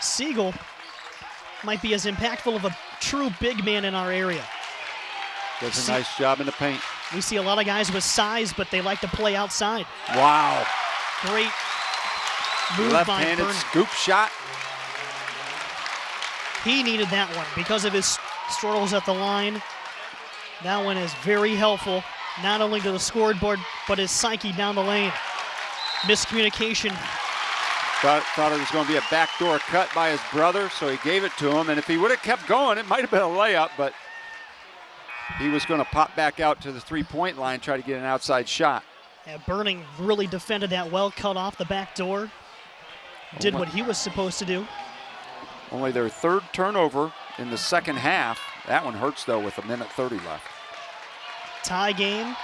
Siegel might be as impactful of a true big man in our area. Does a nice job in the paint. We see a lot of guys with size, but they like to play outside. Wow. Great move by left-handed Vernon. scoop shot. He needed that one because of his struggles at the line. That one is very helpful, not only to the scoreboard, but his psyche down the lane. Miscommunication. Thought it was going to be a backdoor cut by his brother, so he gave it to him. And if he would have kept going, it might have been a layup, but he was going to pop back out to the three-point line, try to get an outside shot. Yeah, Burning really defended that well, cut off the back door. Did what he was supposed to do. Only their third turnover in the second half. That one hurts, though, with 1:30 left. Tie game.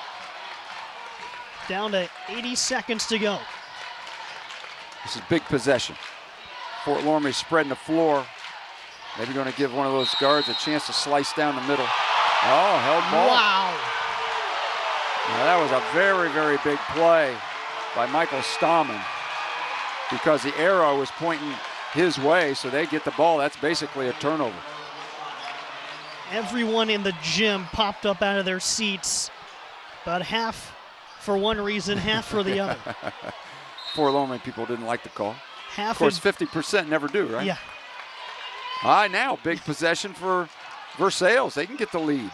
Down to 80 seconds to go. This is big possession. Fort Loramie spreading the floor. Maybe going to give one of those guards a chance to slice down the middle. Oh, held ball. Wow. Now that was a very, very big play by Michael Stahman because the arrow was pointing his way, so they get the ball. That's basically a turnover. Everyone in the gym popped up out of their seats. About half for one reason, half for the other. Fort Loramie people didn't like the call. Half of course, 50% never do, right? Yeah. Now big possession for Versailles. They can get the lead.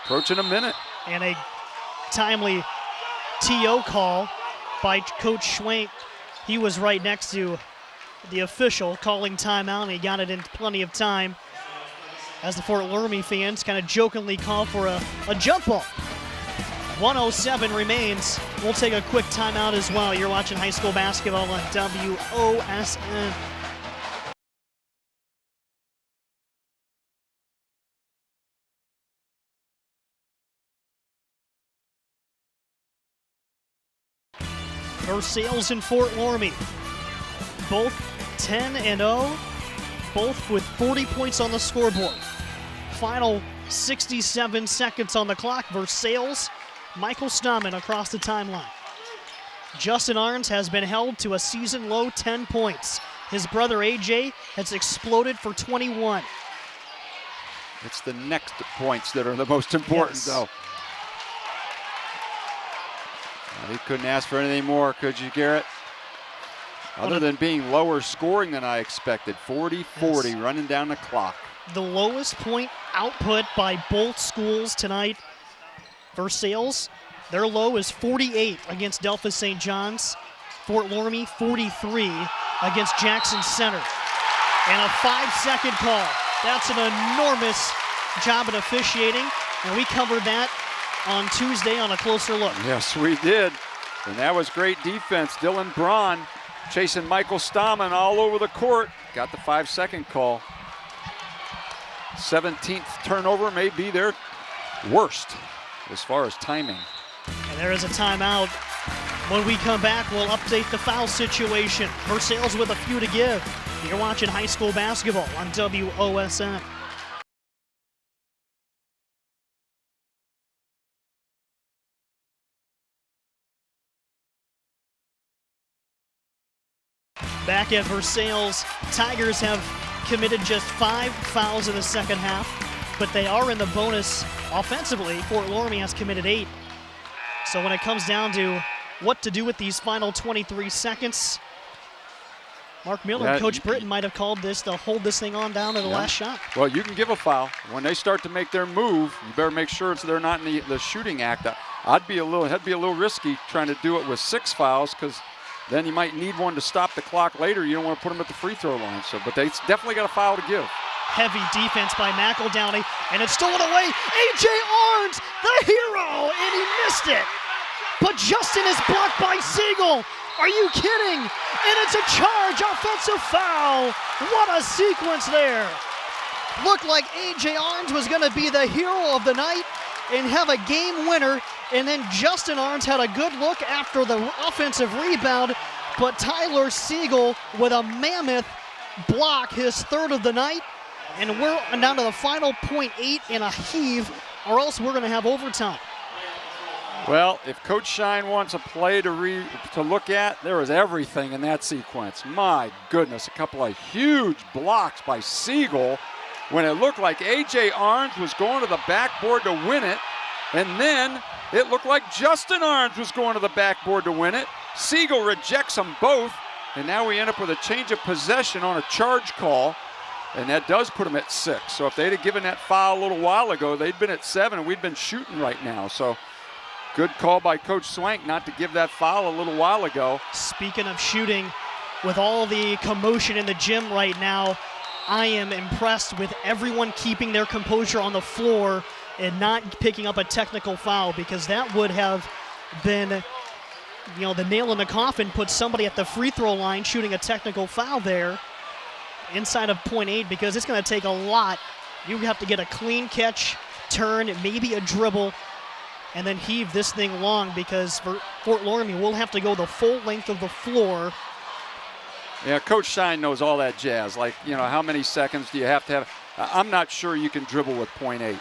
Approaching a minute. And a timely TO call by Coach Schwank. He was right next to the official calling timeout, and he got it in plenty of time as the Fort Loramie fans kind of jokingly call for a jump ball. 1:07 remains. We'll take a quick timeout as well. You're watching high school basketball on WOSN. Versailles and Fort Loramie, both 10-0, both with 40 points on the scoreboard. Final 67 seconds on the clock. Versailles, Michael Stahman across the timeline. Justin Arns has been held to a season-low 10 points. His brother AJ has exploded for 21. It's the next points that are the most important, though. He couldn't ask for anything more, could you, Garrett? Other than being lower scoring than I expected. 40-40 running down the clock. The lowest point output by both schools tonight. Versailles, their low is 48 against Delphos St. John's. Fort Loramie, 43 against Jackson Center. And a 5-second call. That's an enormous job at officiating, and we covered that on Tuesday on a closer look. Yes, we did. And that was great defense. Dylan Braun chasing Michael Stahman all over the court. Got the 5-second call. 17th turnover may be their worst as far as timing. And there is a timeout. When we come back, we'll update the foul situation. Versailles with a few to give. You're watching high school basketball on WOSN. Back at Versailles, Tigers have committed just 5 fouls in the second half, but they are in the bonus offensively. Fort Loramie has committed 8. So when it comes down to what to do with these final 23 seconds, Mark Miller and Coach Britton might have called this to hold this thing on down to the last shot. Well, you can give a foul. When they start to make their move, you better make sure they're not in the shooting act. That'd be a little risky trying to do it with 6 fouls, because then you might need one to stop the clock later. You don't want to put them at the free throw line. So, but they definitely got a foul to give. Heavy defense by McEldowney, and it's stolen away. A.J. Arns, the hero, and he missed it. But Justin is blocked by Siegel. Are you kidding? And it's a charge, offensive foul. What a sequence there. Looked like A.J. Arns was going to be the hero of the night and have a game winner. And then Justin Arns had a good look after the offensive rebound. But Tyler Siegel with a mammoth block, his 3rd of the night. And we're down to the final .8 in a heave, or else we're going to have overtime. Well, if Coach Shine wants a play to look at, there was everything in that sequence. My goodness, a couple of huge blocks by Siegel when it looked like A.J. Arns was going to the backboard to win it, and then it looked like Justin Arns was going to the backboard to win it. Siegel rejects them both, and now we end up with a change of possession on a charge call, and that does put them at 6. So if they'd have given that foul a little while ago, they'd been at 7, and we'd been shooting right now. So good call by Coach Swank not to give that foul a little while ago. Speaking of shooting, with all the commotion in the gym right now, I am impressed with everyone keeping their composure on the floor and not picking up a technical foul, because that would have been, the nail in the coffin, put somebody at the free throw line shooting a technical foul there inside of .8, because it's going to take a lot. You have to get a clean catch, turn, maybe a dribble, and then heave this thing long, because Fort Loramie will have to go the full length of the floor. Yeah, Coach Shine knows all that jazz. Like, how many seconds do you have to have? I'm not sure you can dribble with .8.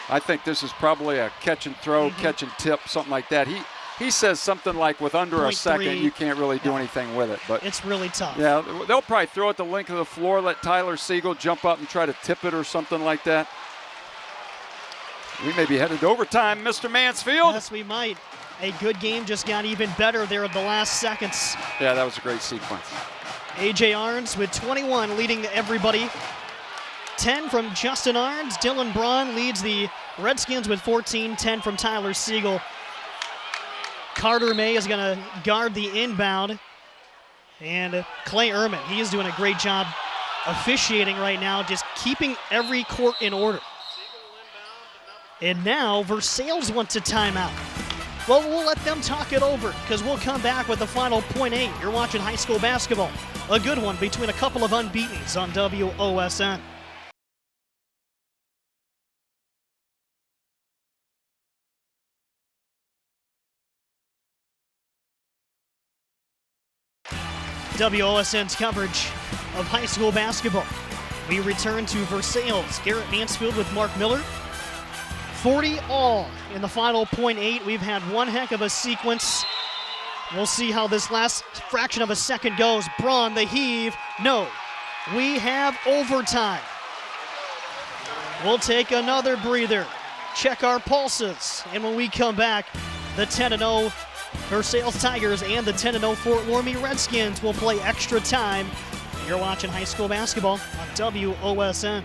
I think this is probably a catch and throw, catch and tip, something like that. He says something like with under a second, you can't really do anything with it. But it's really tough. Yeah, they'll probably throw it the length of the floor, let Tyler Siegel jump up and try to tip it or something like that. We may be headed to overtime, Mr. Mansfield. Yes, we might. A good game just got even better there at the last seconds. Yeah, that was a great sequence. A.J. Arns with 21 leading everybody. 10 from Justin Arns. Dylan Braun leads the Redskins with 14. 10 from Tyler Siegel. Carter May is going to guard the inbound. And Clay Ehrman, he is doing a great job officiating right now, just keeping every court in order. And now Versailles wants a timeout. Well, we'll let them talk it over, because we'll come back with the final .8. You're watching high school basketball. A good one between a couple of unbeatens on WOSN. WOSN's coverage of high school basketball. We return to Versailles. Garrett Mansfield with Mark Miller. 40 all in the final .8. We've had one heck of a sequence. We'll see how this last fraction of a second goes. Braun, the heave. No, we have overtime. We'll take another breather, check our pulses, and when we come back, the 10-0 Versailles Tigers and the 10-0 Fort Loramie Redskins will play extra time. You're watching high school basketball on WOSN.